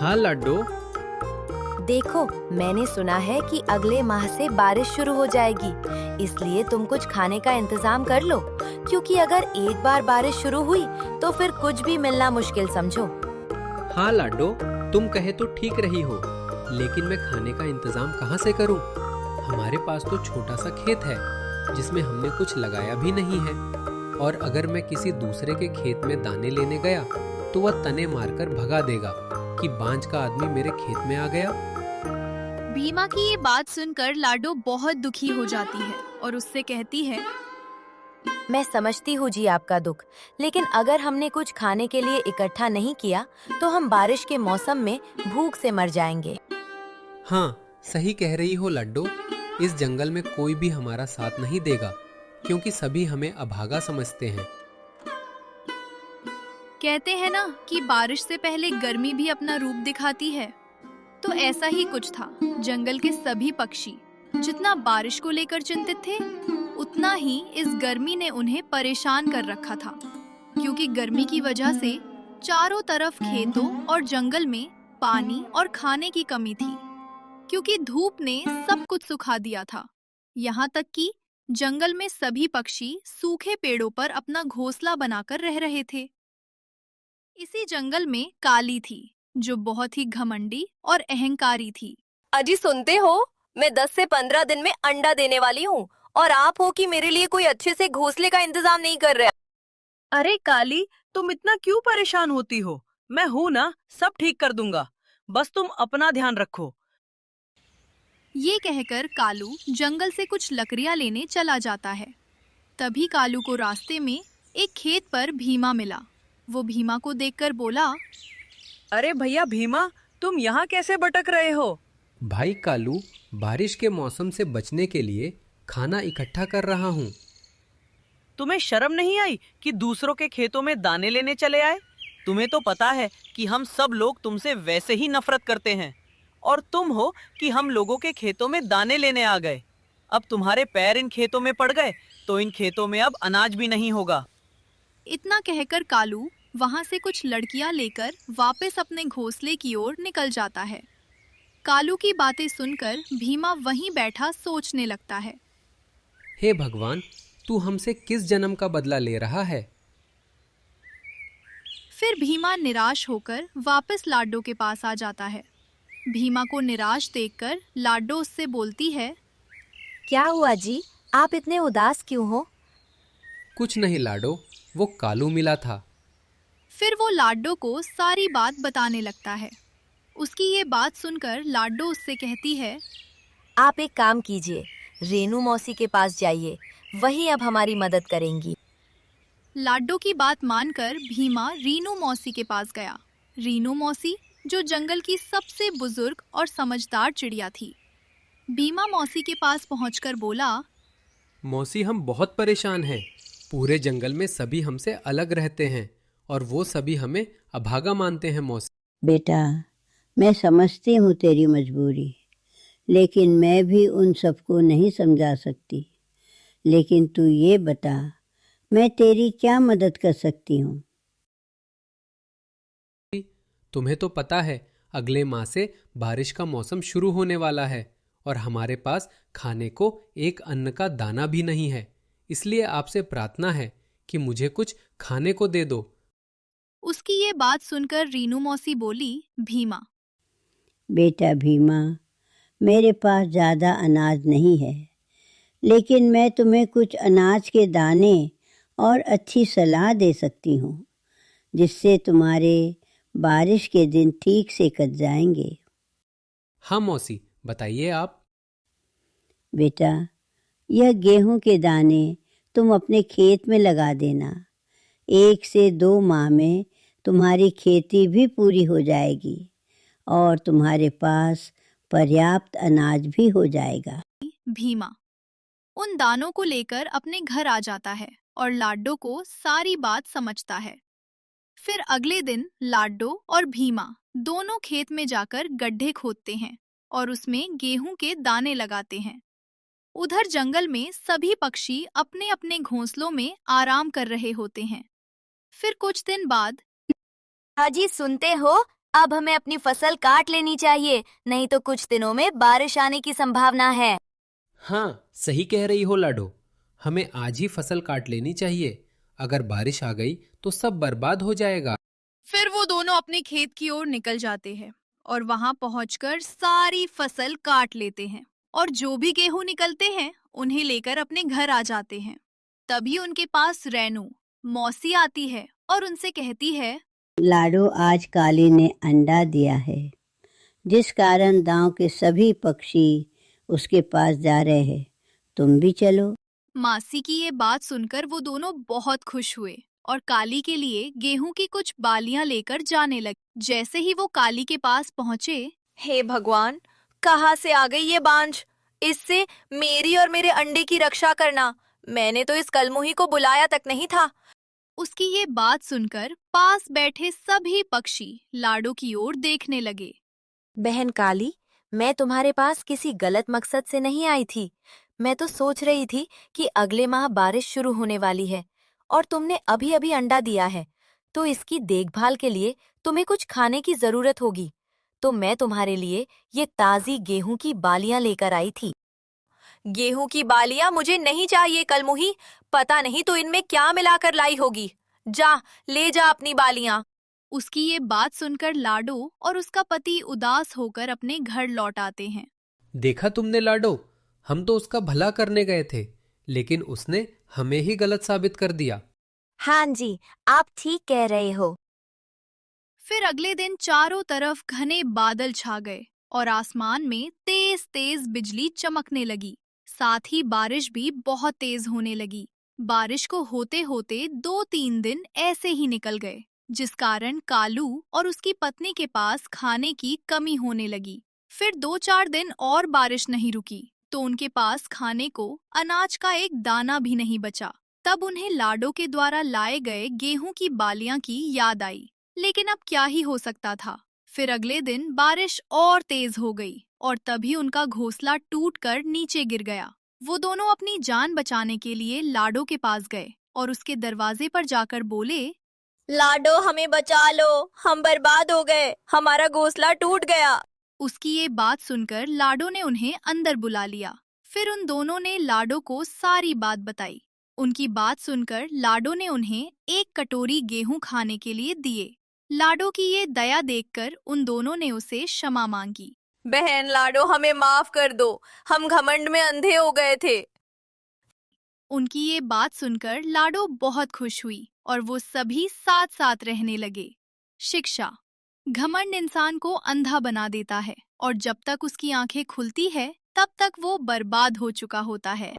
हाँ लाडो। देखो, मैंने सुना है कि अगले माह से बारिश शुरू हो जाएगी, इसलिए तुम कुछ खाने का इंतजाम कर लो, क्योंकि अगर एक बार बारिश शुरू हुई तो फिर कुछ भी मिलना मुश्किल समझो। हाँ लाडो, तुम कहे तो ठीक रही हो, लेकिन मैं खाने का इंतजाम कहाँ से करूँ? हमारे पास तो छोटा सा खेत है जिसमें हमने कुछ लगाया भी नहीं है, और अगर मैं किसी दूसरे के खेत में दाने लेने गया तो वह तने मारकर भगा देगा कि बांझ का आदमी मेरे खेत में आ गया। भीमा की ये बात सुनकर लाडो बहुत दुखी हो जाती है और उससे कहती है, मैं समझती हूँ जी आपका दुख, लेकिन अगर हमने कुछ खाने के लिए इकट्ठा नहीं किया तो हम बारिश के मौसम में भूख से मर जाएंगे। हाँ, सही कह रही हो लड्डू। इस जंगल में कोई भी हमारा साथ नहीं देगा, क्योंकि सभी हमें अभागा समझते हैं। कहते हैं ना कि बारिश से पहले गर्मी भी अपना रूप दिखाती है। तो ऐसा ही कुछ था। जंगल के सभी पक्षी जितना बारिश को लेकर चिंतित थे, उतना ही इस गर्मी ने उन्हें परेशान कर रखा था, क्योंकि गर्मी की वजह से चारों तरफ खेतों और जंगल में पानी और खाने की कमी थी, क्योंकि धूप ने सब कुछ सुखा दिया था। यहाँ तक कि जंगल में सभी पक्षी सूखे पेड़ों पर अपना घोंसला बनाकर रह रहे थे। इसी जंगल में काली थी, जो बहुत ही घमंडी और अहंकारी थी। अजी सुनते हो, मैं 10 से 15 दिन में अंडा देने वाली हूँ और आप हो कि मेरे लिए कोई अच्छे से घोंसले का इंतजाम नहीं कर रहे। अरे काली, तुम इतना क्यों परेशान होती हो? मैं हूँ ना, सब ठीक कर दूंगा। बस तुम अपना ध्यान रखो। ये कहकर कालू जंगल से कुछ लकड़ियां लेने चला जाता है। तभी कालू को रास्ते में एक खेत पर भीमा मिला। वो भीमा को देखकर बोला, अरे भैया भीमा, तुम यहाँ कैसे भटक रहे हो? भाई कालू, बारिश के मौसम से बचने के लिए खाना इकट्ठा कर रहा हूँ। तुम्हें शर्म नहीं आई कि दूसरों के खेतों में दाने लेने चले आए? तुम्हें तो पता है कि हम सब लोग तुमसे वैसे ही नफरत करते हैं, और तुम हो कि हम लोगों के खेतों में दाने लेने आ गए। अब तुम्हारे पैर इन खेतों में पड़ गए तो इन खेतों में अब अनाज भी नहीं होगा। इतना कहकर कालू वहां से कुछ लड़कियां लेकर वापस अपने घोंसले की ओर निकल जाता है। कालू की बातें सुनकर भीमा वहीं बैठा सोचने लगता है। हे भगवान, तू हमसे किस जन्म का बदला ले रहा है? फिर भीमा निराश होकर वापस लाडो के पास आ जाता है। भीमा को निराश देखकर लाडो उससे बोलती है, क्या हुआ जी, आप इतने उदास क्यों हो? कुछ नहीं लाडो, वो कालू मिला था। फिर वो लाडो को सारी बात बताने लगता है। उसकी ये बात सुनकर लाडो उससे कहती है, आप एक काम कीजिए, रेनू मौसी के पास जाइए, वही अब हमारी मदद करेंगी। लाडो की बात मानकर भीमा रीनू मौसी के पास गया। रीनू मौसी जो जंगल की सबसे बुजुर्ग और समझदार चिड़िया थी। भीमा मौसी के पास पहुंचकर बोला, मौसी, हम बहुत परेशान हैं। पूरे जंगल में सभी हमसे अलग रहते हैं और वो सभी हमें अभागा मानते हैं। मौसी, बेटा, मैं समझती हूँ तेरी मजबूरी, लेकिन मैं भी उन सबको नहीं समझा सकती। लेकिन तू ये बता, मैं तेरी क्या मदद कर सकती हूँ? तुम्हें तो पता है अगले माह से बारिश का मौसम शुरू होने वाला है और हमारे पास खाने को एक अन्न का दाना भी नहीं है। इसलिए आपसे प्रार्थना है कि मुझे कुछ खाने को दे दो। उसकी ये बात सुनकर रीनू मौसी बोली, भीमा, बेटा भीमा, मेरे पास ज़्यादा अनाज नहीं है, लेकिन मैं तुम्हें कुछ अनाज के दाने और अच्छी सलाह दे सकती हूँ, जिससे तुम्हारे बारिश के दिन ठीक से कट जाएंगे। हाँ मौसी, बताइए आप। बेटा, यह गेहूं के दाने तुम अपने खेत में लगा देना। 1 से 2 माह में तुम्हारी खेती भी पूरी हो जाएगी और तुम्हारे पास पर्याप्त अनाज भी हो जाएगा। भीमा उन दानों को लेकर अपने घर आ जाता है और लाडो को सारी बात समझता है। फिर अगले दिन लाडो और भीमा दोनों खेत में जाकर गड्ढे खोदते हैं और उसमें गेहूं के दाने लगाते हैं। उधर जंगल में सभी पक्षी अपने अपने घोंसलों में आराम कर रहे होते हैं। फिर कुछ दिन बाद, अजी सुनते हो, अब हमें अपनी फसल काट लेनी चाहिए, नहीं तो कुछ दिनों में बारिश आने की संभावना है। हाँ, सही कह रही हो लाडो। हमें आज ही फसल काट लेनी चाहिए। अगर बारिश आ गई तो सब बर्बाद हो जाएगा। फिर वो दोनों अपने खेत की ओर निकल जाते हैं और वहां पहुंचकर सारी फसल काट लेते हैं और जो भी गेहूं निकलते हैं उन्हें लेकर अपने घर आ जाते हैं। तभी उनके पास रेनू मौसी आती है और उनसे कहती है, लाडो, आज काली ने अंडा दिया है, जिस कारण गांव के सभी पक्षी उसके पास जा रहे हैं। तुम भी चलो। मासी की ये बात सुनकर वो दोनों बहुत खुश हुए और काली के लिए गेहूं की कुछ बालियां लेकर जाने लगे। जैसे ही वो काली के पास पहुंचे, हे भगवान, कहाँ से आ गई ये बांझ? इससे मेरी और मेरे अंडे की रक्षा करना। मैंने तो इस कलमुही को बुलाया तक नहीं था। उसकी ये बात सुनकर पास बैठे सभी पक्षी लाडो की ओर देखने लगे। बहन काली, मैं तुम्हारे पास किसी गलत मकसद से नहीं आई थी। मैं तो सोच रही थी कि अगले माह बारिश शुरू होने वाली है और तुमने अभी अभी अंडा दिया है, तो इसकी देखभाल के लिए तुम्हें कुछ खाने की जरूरत होगी। तो मैं तुम्हारे लिए ये ताजी गेहूं की बालियां लेकर आई थी। गेहूं की बालियां मुझे नहीं चाहिए कलमुही। पता नहीं तो इनमें क्या मिलाकर लाई होगी। जा, ले जा अपनी बालियां। उसकी ये बात सुनकर लाडो और उसका पति उदास होकर अपने घर लौट आते हैं। देखा तुमने लाडो, हम तो उसका भला करने गए थे, लेकिन उसने हमें ही गलत साबित कर दिया। हाँ जी, आप ठीक कह रहे हो। फिर अगले दिन चारों तरफ घने बादल छा गए और आसमान में तेज तेज बिजली चमकने लगी। साथ ही बारिश भी बहुत तेज होने लगी। बारिश को होते होते 2-3 दिन ऐसे ही निकल गए, जिस कारण कालू और उसकी पत्नी के पास खाने की कमी होने लगी। फिर 2-4 दिन और बारिश नहीं रुकी, तो उनके पास खाने को अनाज का एक दाना भी नहीं बचा। तब उन्हें लाडो के द्वारा लाए गए गेहूं की बालियां की याद आई। लेकिन अब क्या ही हो सकता था। फिर अगले दिन बारिश और तेज हो गई और तभी उनका घोंसला टूटकर नीचे गिर गया। वो दोनों अपनी जान बचाने के लिए लाडो के पास गए और उसके दरवाजे पर जाकर बोले, लाडो, हमें बचा लो, हम बर्बाद हो गए, हमारा घोंसला टूट गया। उसकी ये बात सुनकर लाडो ने उन्हें अंदर बुला लिया। फिर उन दोनों ने लाडो को सारी बात बताई। उनकी बात सुनकर लाडो ने उन्हें एक कटोरी गेहूं खाने के लिए दिए। लाडो की ये दया देखकर उन दोनों ने उसे क्षमा मांगी। बहन लाडो, हमें माफ कर दो, हम घमंड में अंधे हो गए थे। उनकी ये बात सुनकर लाडो बहुत खुश हुई और वो सभी साथ साथ रहने लगे। शिक्षा: घमंड इंसान को अंधा बना देता है और जब तक उसकी आंखें खुलती है तब तक वो बर्बाद हो चुका होता है।